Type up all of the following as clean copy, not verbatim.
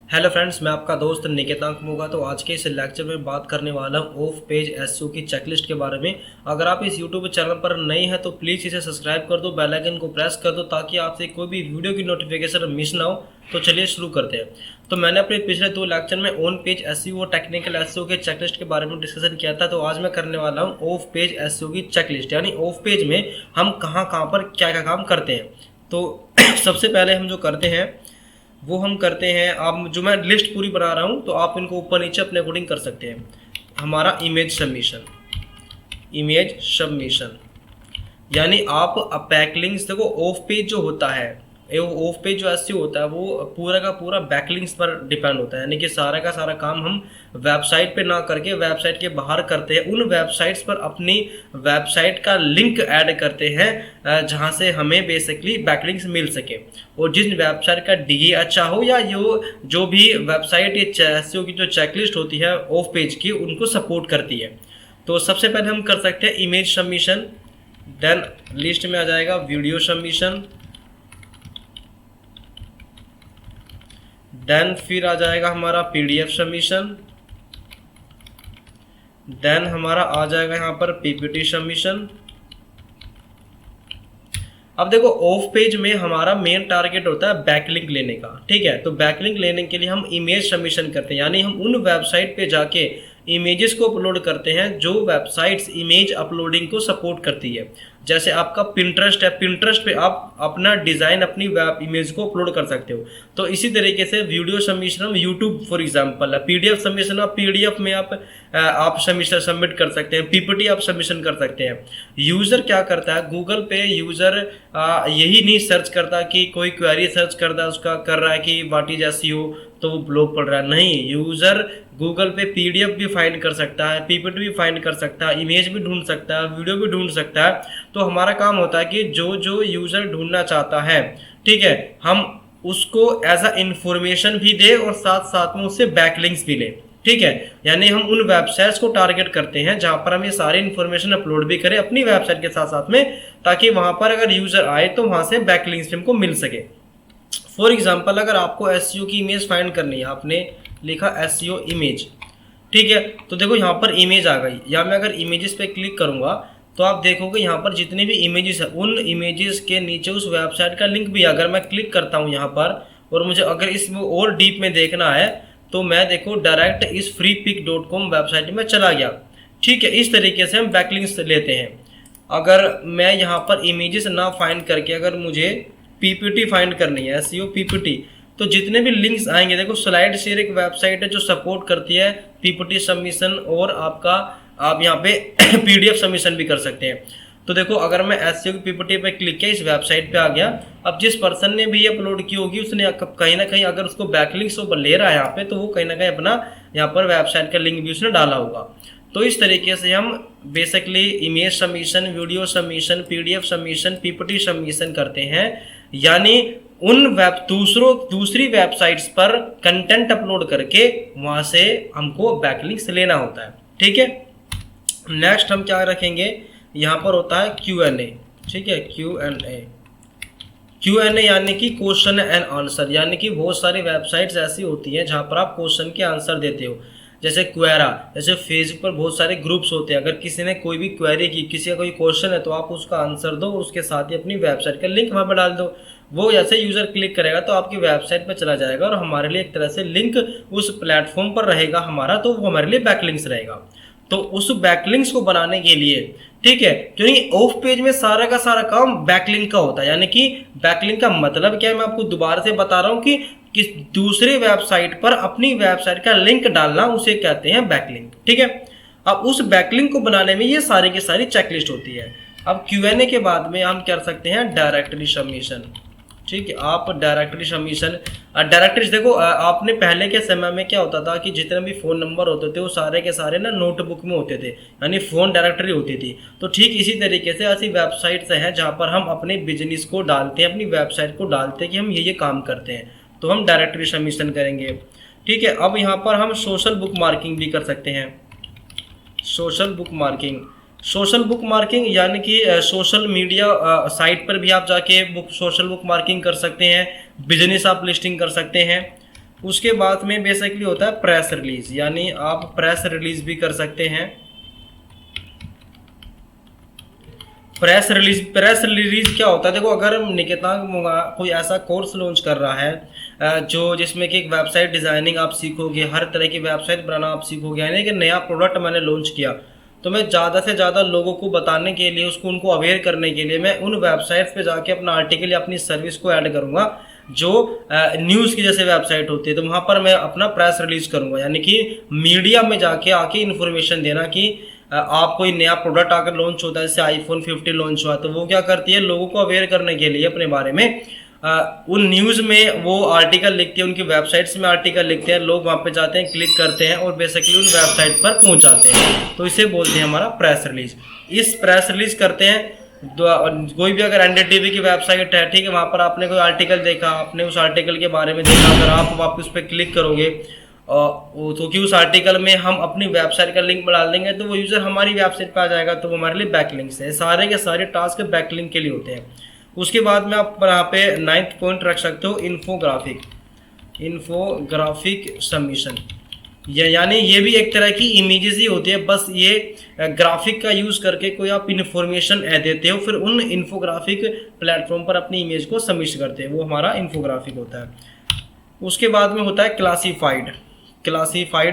Hello friends, मैं आपका दोस्त निकेतांक मोगा। तो आज के इस लेक्चर में बात करने वाला हूँ ऑफ पेज एसईओ की चेकलिस्ट के बारे में। अगर आप इस यूट्यूब चैनल पर नए हैं तो प्लीज़ इसे सब्सक्राइब कर दो, बेल आइकन को प्रेस कर दो ताकि आपसे कोई भी वीडियो की नोटिफिकेशन मिस ना हो। तो चलिए शुरू करते हैं। तो मैंने अपने पिछले 2 लेक्चर में ऑन पेज एसईओ और टेक्निकल एसईओ के चेकलिस्ट के बारे में डिस्कशन किया था। तो आज मैं करने वाला हूँ ऑफ पेज एसईओ की चेकलिस्ट, यानी ऑफ पेज में हम कहाँ कहाँ पर क्या क्या काम करते हैं। तो सबसे पहले हम जो करते हैं वो हम करते हैं, आप जो मैं लिस्ट पूरी बना रहा हूँ तो आप इनको ऊपर नीचे अपने अकॉर्डिंग कर सकते हैं। हमारा इमेज सबमिशन यानी आप बैकलिंक्स, देखो ऑफ पेज जो होता है, ऑफ पेज जो ऐसे होता है वो पूरा का पूरा बैकलिंक्स पर डिपेंड होता है। यानी कि सारा का सारा काम हम वेबसाइट पे ना करके वेबसाइट के बाहर करते हैं। उन वेबसाइट्स पर अपनी वेबसाइट का लिंक ऐड करते हैं जहां से हमें बेसिकली बैकलिंक्स मिल सके। और जिस वेबसाइट का डीई अच्छा हो या जो भी वेबसाइट ये एसईओ की जो चेकलिस्ट होती है ऑफ पेज की, उनको सपोर्ट करती है। तो सबसे पहले हम कर सकते हैं इमेज सबमिशन, देन लिस्ट में आ जाएगा वीडियो सबमिशन, देन फिर आ जाएगा हमारा पीडीएफ सबमिशन, देन हमारा आ जाएगा यहाँ पर पीपीटी सबमिशन। अब देखो ऑफ पेज में हमारा मेन टारगेट होता है बैकलिंक लेने का, ठीक है। तो बैकलिंक लेने के लिए हम इमेज सबमिशन करते हैं, यानी हम उन वेबसाइट पे जाके इमेजेस को अपलोड करते हैं जो वेबसाइट्स इमेज अपलोडिंग को सपोर्ट करती है। जैसे आपका पिंटरेस्ट है, पिंटरेस्ट पे आप अपना डिज़ाइन, अपनी वेब इमेज को अपलोड कर सकते हो। तो इसी तरीके से वीडियो सबमिशन हम यूट्यूब फॉर एग्जांपल है, पीडीएफ सबमिशन आप पीडीएफ में आप सबमिशन सबमिट कर सकते हैं, पीपीटी आप सबमिशन कर सकते हैं। यूज़र क्या करता है, गूगल पे यूज़र यही नहीं सर्च करता कि कोई क्वेरी सर्च करता है, उसका कर रहा है कि व्हाट इज एसईओ तो वो ब्लॉग पढ़ रहा है। नहीं, यूज़र गूगल पे पीडीएफ भी फाइंड कर सकता है, पीपीटी भी फाइंड कर सकता है, इमेज भी ढूंढ सकता है, वीडियो भी ढूंढ सकता है। तो हमारा काम होता है कि जो जो यूज़र ढूंढना चाहता है, ठीक है, हम उसको एज अ इंफॉर्मेशन भी दे और साथ साथ में उससे बैकलिंक्स भी ले, ठीक है। यानी हम उन वेबसाइट्स को टारगेट करते हैं जहां पर हम ये सारी इन्फॉर्मेशन अपलोड भी करें अपनी वेबसाइट के साथ साथ में, ताकि वहां पर अगर यूज़र आए तो वहां से बैकलिंक्स हमको मिल सके। फॉर एग्जाम्पल, अगर आपको एसईओ की इमेज फाइंड करनी है, आपने लिखा एसईओ इमेज, ठीक है, तो देखो यहाँ पर इमेज आ गई। या मैं अगर इमेजेस पे क्लिक करूँगा तो आप देखोगे यहाँ पर जितने भी इमेजेस है उन इमेजेस के नीचे उस वेबसाइट का लिंक भी। अगर मैं क्लिक करता हूँ यहाँ पर और मुझे अगर इसमें और डीप में देखना है तो मैं देखो डायरेक्ट इस freepik.com वेबसाइट में चला गया, ठीक है। इस तरीके से हम बैकलिंक्स लेते हैं। अगर मैं यहाँ पर इमेजेस ना फाइंड करके अगर मुझे पीपीटी फाइंड करनी है, एसईओ पीपीटी, तो जितने भी लिंक्स आएंगे, देखो स्लाइड शेयर एक वेबसाइट है जो सपोर्ट करती है पीपीटी सबमिशन और आपका आप यहाँ पे पीडीएफ सबमिशन भी कर सकते हैं। तो देखो अगर मैं एसईओ की पीपीटी पे क्लिक किया, इस वेबसाइट पे आ गया। अब जिस पर्सन ने भी ये अपलोड की होगी उसने कहीं ना कहीं अगर उसको बैकलिंक्स ले रहा है यहाँ पे, तो वो कहीं ना कहीं अपना यहाँ पर वेबसाइट का लिंक भी उसने डाला होगा। तो इस तरीके से हम basically image submission, video submission, PDF submission, PPT submission करते हैं। यानी उन दूसरी वेबसाइट्स पर कंटेंट अपलोड करके वहां से हमको बैकलिंक्स लेना होता है, ठीक है। नेक्स्ट हम क्या रखेंगे, यहाँ पर होता है Q&A, ठीक है। Q&A यानी कि क्वेश्चन एंड आंसर, यानी कि बहुत सारी वेबसाइट्स ऐसी होती हैं जहाँ पर आप क्वेश्चन के आंसर देते हो। जैसे क्वेरा, जैसे फेसबुक पर बहुत सारे ग्रुप्स होते हैं, अगर किसी ने कोई भी क्वेरी की, किसी का कोई क्वेश्चन है, तो आप उसका आंसर दो और उसके साथ ही अपनी वेबसाइट का लिंक वहाँ पर डाल दो। वो जैसे यूज़र क्लिक करेगा तो आपकी वेबसाइट पर चला जाएगा और हमारे लिए एक तरह से लिंक उस प्लेटफॉर्म पर रहेगा हमारा, तो वो हमारे लिए बैकलिंक्स रहेगा। तो उस बैकलिंक्स को बनाने के लिए, ठीक है, क्योंकि ऑफ पेज में सारा का सारा काम बैकलिंक का होता है। यानी कि बैकलिंक का मतलब क्या है, मैं आपको दोबारा से बता रहा हूँ कि दूसरे वेबसाइट पर अपनी वेबसाइट का लिंक डालना, उसे कहते हैं बैकलिंक, ठीक है। अब उस बैकलिंक को बनाने में ये सारी की सारी चेकलिस्ट होती है। अब Q&A के बाद में हम कर सकते हैं डायरेक्टरी सबमिशन, ठीक है। आप डायरेक्टरी सबमिशन, डायरेक्टरीज देखो आपने पहले के समय में क्या होता था कि जितने भी फ़ोन नंबर होते थे वो सारे के सारे ना नोटबुक में होते थे, यानी फ़ोन डायरेक्टरी होती थी। तो ठीक इसी तरीके से ऐसी वेबसाइट्स हैं जहाँ पर हम अपने बिजनेस को डालते हैं, अपनी वेबसाइट को डालते हैं कि हम ये काम करते हैं, तो हम डायरेक्टरी सबमिशन करेंगे, ठीक है। अब यहाँ पर हम सोशल बुक मार्किंग भी कर सकते हैं। सोशल बुक मार्किंग यानी कि सोशल मीडिया साइट पर भी आप जाके सोशल बुक मार्किंग कर सकते हैं, बिजनेस आप लिस्टिंग कर सकते हैं। उसके बाद में बेसिकली होता है प्रेस रिलीज, यानी आप प्रेस रिलीज भी कर सकते हैं। प्रेस रिलीज क्या होता है, देखो अगर निकेता कोई ऐसा कोर्स लॉन्च कर रहा है जो जिसमें कि एक वेबसाइट डिज़ाइनिंग आप सीखोगे, हर तरह की वेबसाइट बनाना आप सीखोगे, यानी कि नया प्रोडक्ट मैंने लॉन्च किया, तो मैं ज़्यादा से ज़्यादा लोगों को बताने के लिए, उसको उनको अवेयर करने के लिए मैं उन वेबसाइट्स पे जाके अपना आर्टिकल या अपनी सर्विस को ऐड करूँगा जो न्यूज़ की जैसे वेबसाइट होती है, तो वहाँ पर मैं अपना प्रेस रिलीज करूँगा, यानी कि मीडिया में जाके आके इन्फॉर्मेशन देना कि आप कोई नया प्रोडक्ट आकर लॉन्च होता है, जैसे आईफोन 15 लॉन्च हुआ, तो वो क्या करती है, लोगों को अवेयर करने के लिए अपने बारे में उन न्यूज़ में वो आर्टिकल लिखती है, उनकी वेबसाइट्स में आर्टिकल लिखते हैं, लोग वहाँ पे जाते हैं, क्लिक करते हैं और बेसिकली उन वेबसाइट पर पहुँच जाते हैं, तो इसे बोलते हैं हमारा प्रेस रिलीज। इस प्रेस रिलीज करते हैं कोई भी, अगर एनडीटीवी की वेबसाइट है, ठीक है, वहाँ पर आपने कोई आर्टिकल देखा, आपने उस आर्टिकल के बारे में देखा, अगर आप वापस उस पर क्लिक करोगे तो कि उस आर्टिकल में हम अपनी वेबसाइट का लिंक डाल देंगे, तो वो यूज़र हमारी वेबसाइट पर आ जाएगा, तो वो हमारे लिए बैकलिंक्स है। सारे के सारे टास्क बैकलिंक के लिए होते हैं। उसके बाद में आप यहाँ पे 9th पॉइंट रख सकते हो, इन्फोग्राफिक सबमिशन, यानी ये भी एक तरह की इमेजेस ही होती है, बस ये ग्राफिक का यूज़ करके कोई आप इन्फॉर्मेशन देते हो, फिर उन इन्फोग्राफिक प्लेटफॉर्म पर अपनी इमेज को सबमिट करते हैं, वो हमारा इन्फोग्राफिक होता है। उसके बाद में होता है क्लासीफाइड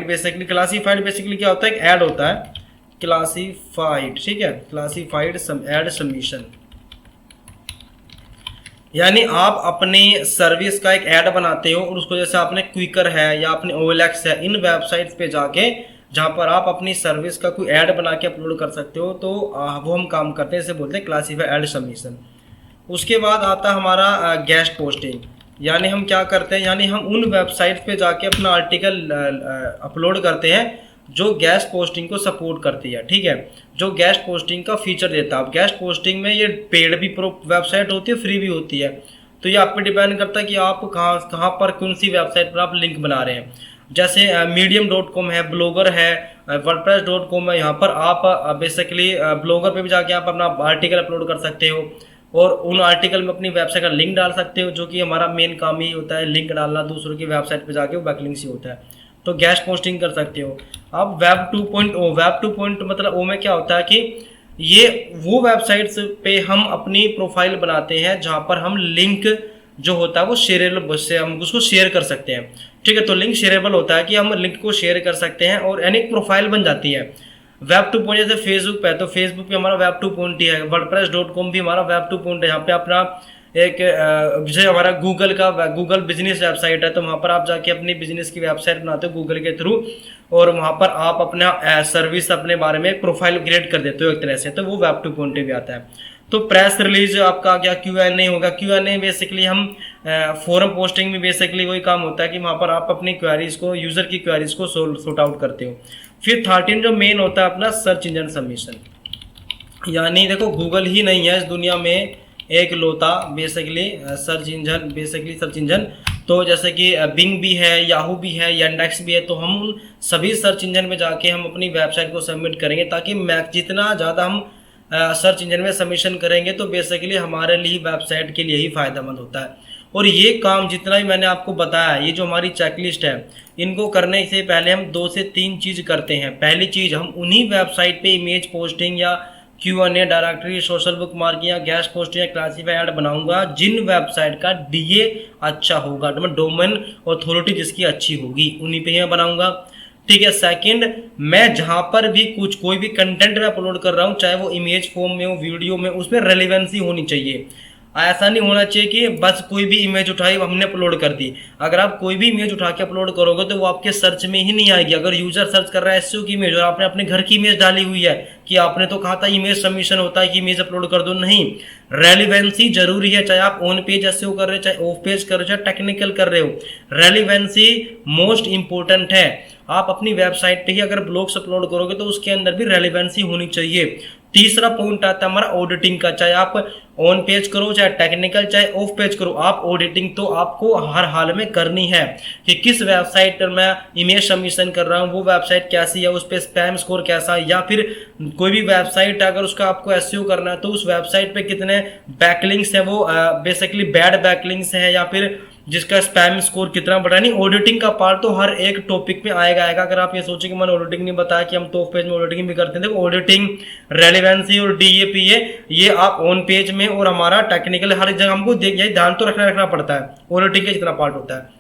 बेसिकली क्या होता है, एक ऐड होता है क्लासीफाइड, ठीक है, क्लासीफाइड ऐड सबमिशन, यानी आप अपनी सर्विस का एक ऐड बनाते हो और उसको, जैसे आपने क्विकर है या अपने OLX है, इन वेबसाइट्स पे जाके जहाँ पर आप अपनी सर्विस का कोई ऐड बना के अपलोड कर सकते हो, तो वो हम काम करते हैं, इसे बोलते हैं क्लासीफाइड ऐड सबमिशन। उसके बाद आता है हमारा गेस्ट पोस्टिंग, यानी हम क्या करते हैं, यानी हम उन वेबसाइट पे जाके अपना आर्टिकल अपलोड करते हैं जो गेस्ट पोस्टिंग को सपोर्ट करती है, ठीक है, जो गेस्ट पोस्टिंग का फीचर देता है। अब गेस्ट पोस्टिंग में ये पेड भी वेबसाइट होती है, फ्री भी होती है, तो ये आप पे डिपेंड करता है कि आप कहाँ पर कौन सी वेबसाइट पर आप लिंक बना रहे हैं। जैसे medium.com है, ब्लॉगर है, wordpress.com है, यहाँ पर आप बेसिकली ब्लॉगर पे भी जाके आप अपना आर्टिकल अपलोड कर सकते हो और उन आर्टिकल में अपनी वेबसाइट का लिंक डाल सकते हो, जो कि हमारा मेन काम ही होता है, लिंक डालना दूसरों की वेबसाइट पे जाके, वो बैकलिंक्स ही होता है, तो गेस्ट पोस्टिंग कर सकते हो। अब वेब 2.0 मतलब ओ में क्या होता है कि ये वो वेबसाइट्स पे हम अपनी प्रोफाइल बनाते हैं जहाँ पर हम लिंक जो होता है वो शेयरेबल, से हम उसको शेयर कर सकते हैं, ठीक है, तो लिंक शेयरेबल होता है कि हम लिंक को शेयर कर सकते हैं और यानी एक प्रोफाइल बन जाती है। वेब 2.0 जैसे फेसबुक पे है, तो फेसबुक पे हमारा वेब 2.0 है, वर्डप्रेस.com भी हमारा वेब 2.0 है, यहाँ पे अपना एक जैसे हमारा गूगल बिजनेस वेबसाइट है, तो वहाँ पर आप जाके अपनी बिजनेस की वेबसाइट बनाते हो गूगल के थ्रू और वहाँ पर आप अपना सर्विस अपने बारे में एक प्रोफाइल क्रिएट कर देते हो एक तरह से, तो वो वेब 2.0 भी आता है। तो प्रेस रिलीज आपका क्या Q&A होगा, Q&A बेसिकली हम फोरम पोस्टिंग में बेसिकली वही काम होता है कि वहाँ पर आप अपनी क्वेरीज को, यूज़र की क्वेरीज को सॉर्ट आउट करते हो। फिर 13 जो मेन होता है अपना सर्च इंजन सबमिशन, यानी देखो गूगल ही नहीं है इस दुनिया में एक लोता बेसिकली सर्च इंजन, तो जैसे कि बिंग भी है, याहू भी है, यांडेक्स भी है, तो हम उन सभी सर्च इंजन में जाके हम अपनी वेबसाइट को सबमिट करेंगे, ताकि जितना ज़्यादा हम सर्च इंजन में सबमिशन करेंगे तो बेसिकली हमारे लिए वेबसाइट के लिए ही फ़ायदेमंद होता है। और ये काम जितना भी मैंने आपको बताया, ये जो हमारी चेकलिस्ट है, इनको करने से पहले हम 2 से 3 चीज़ करते हैं। पहली चीज़, हम उन्हीं वेबसाइट पे इमेज पोस्टिंग या Q&A, directory, social book marking या गेस्ट पोस्टिंग या क्लासीफाइड ऐड बनाऊंगा जिन वेबसाइट का DA अच्छा होगा, मतलब डोमेन अथॉरिटी जिसकी अच्छी होगी, उन्हीं पे ही मैं बनाऊंगा, ठीक है। सेकंड, मैं जहां पर भी कोई भी कंटेंट मैं अपलोड कर रहा हूं, चाहे वो इमेज फॉर्म में हो, वीडियो में, उसमें रेलिवेंसी होनी चाहिए। ऐसा नहीं होना चाहिए कि बस कोई भी इमेज उठाई हमने अपलोड कर दी। अगर आप कोई भी इमेज उठा के अपलोड करोगे तो वो आपके सर्च में ही नहीं आएगी। अगर यूजर सर्च कर रहा है SEO की इमेज और आपने अपने घर की इमेज डाली हुई है, कि आपने तो कहा था इमेज सबमिशन होता है कि इमेज अपलोड कर दो, नहीं, रेलिवेंसी जरूरी है। चाहे आप ऑन पेज SEO कर रहे हो, चाहे ऑफ पेज कर रहे हो, चाहे टेक्निकल कर रहे हो, रेलिवेंसी मोस्ट इंपॉर्टेंट है। आप अपनी वेबसाइट पे ही अगर ब्लॉग्स अपलोड करोगे तो उसके अंदर भी रेलिवेंसी होनी चाहिए। तीसरा पॉइंट आता है हमारा ऑडिटिंग का, चाहे आप ऑन पेज करो, चाहे टेक्निकल, चाहे ऑफ पेज करो, आप ऑडिटिंग तो आपको हर हाल में करनी है कि किस वेबसाइट पर मैं इमेज सबमिशन कर रहा हूँ, वो वेबसाइट कैसी है, उस पर स्पैम स्कोर कैसा है, या फिर कोई भी वेबसाइट अगर उसका आपको SEO करना है तो उस वेबसाइट पे कितने बैकलिंक्स हैं, वो बेसिकली बैड बैकलिंक्स हैं या फिर जिसका स्पैम स्कोर कितना बढ़ा, नहीं ऑडिटिंग का पार्ट तो हर एक टॉपिक में आएगा आएगा। अगर आप ये सोचें कि मैंने ऑडिटिंग नहीं बताया कि हम तो ऑफ पेज में ऑडिटिंग भी करते हैं, देखो ऑडिटिंग, रेलेवेंसी और डीएपीए ये आप ऑन पेज में और हमारा टेक्निकल हर जगह हमको ये ध्यान तो रखना पड़ता है ऑडिटिंग का जितना पार्ट होता है।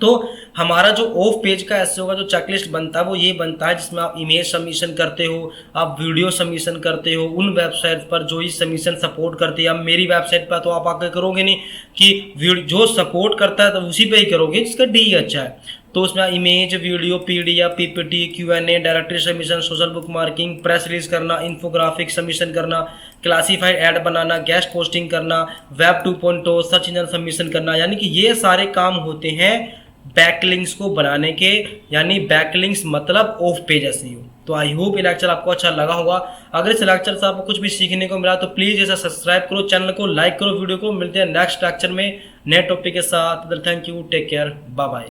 तो हमारा जो ऑफ पेज का एसईओ का जो चेकलिस्ट बनता है वो ये बनता है जिसमें आप इमेज सबमिशन करते हो, आप वीडियो सबमिशन करते हो उन वेबसाइट पर जो ही सबमिशन सपोर्ट करती है। अब मेरी वेबसाइट पर तो आप आकर करोगे नहीं कि जो सपोर्ट करता है तो उसी पे ही करोगे जिसका डी अच्छा है। तो उसमें image, video, PDF, PPT, Q&A, directory submission, social book marking, press release करना, इन्फोग्राफिक सबमिशन करना, क्लासीफाइड ऐड बनाना, गेस्ट पोस्टिंग करना, वेब 2.0, सर्च इंजन सबमिशन करना, यानी कि ये सारे काम होते हैं बैकलिंक्स को बनाने के, यानी बैकलिंक्स मतलब ऑफ पेज एसईओ। तो आई होप ये लेक्चर आपको अच्छा लगा होगा। अगर इस लेक्चर से आपको कुछ भी सीखने को मिला तो प्लीज़ इसे सब्सक्राइब करो, चैनल को लाइक करो, वीडियो को। मिलते हैं नेक्स्ट लेक्चर में नए टॉपिक के साथ। Thank you, take care, bye bye.